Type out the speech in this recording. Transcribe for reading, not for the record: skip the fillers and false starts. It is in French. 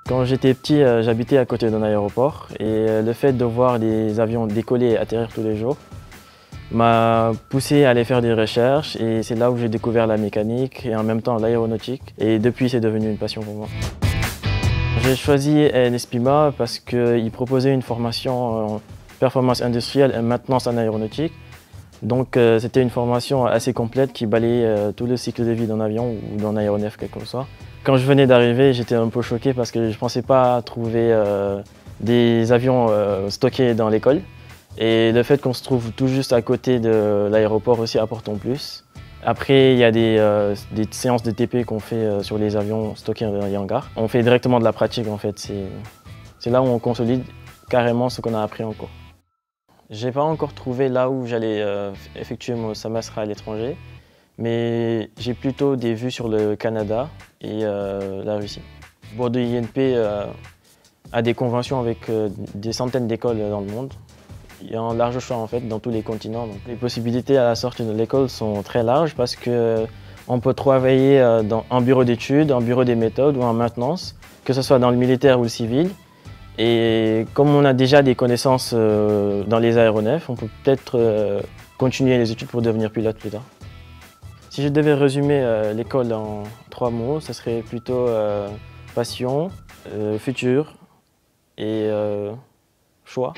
Quand j'étais petit, j'habitais à côté d'un aéroport et le fait de voir des avions décoller et atterrir tous les jours m'a poussé à aller faire des recherches et c'est là où j'ai découvert la mécanique et en même temps l'aéronautique et depuis c'est devenu une passion pour moi. J'ai choisi NSPIMA parce qu'il proposait une formation en performance industrielle et maintenance en aéronautique. Donc c'était une formation assez complète qui balayait tout le cycle de vie d'un avion ou d'un aéronef quel que soit. Quand je venais d'arriver, j'étais un peu choqué parce que je ne pensais pas trouver des avions stockés dans l'école. Et le fait qu'on se trouve tout juste à côté de l'aéroport aussi apporte en plus. Après, il y a des séances de TP qu'on fait sur les avions stockés dans les hangars. On fait directement de la pratique en fait. C'est là où on consolide carrément ce qu'on a appris en cours. J'ai pas encore trouvé là où j'allais effectuer mon semestre à l'étranger, mais j'ai plutôt des vues sur le Canada et la Russie. Bordeaux INP a des conventions avec des centaines d'écoles dans le monde. Il y a un large choix en fait dans tous les continents. Donc, les possibilités à la sortie de l'école sont très larges parce qu'on peut travailler dans un bureau d'études, un bureau des méthodes ou en maintenance, que ce soit dans le militaire ou le civil. Et comme on a déjà des connaissances dans les aéronefs, on peut peut-être continuer les études pour devenir pilote plus tard. Si je devais résumer l'école en 3 mots, ce serait plutôt passion, futur et choix.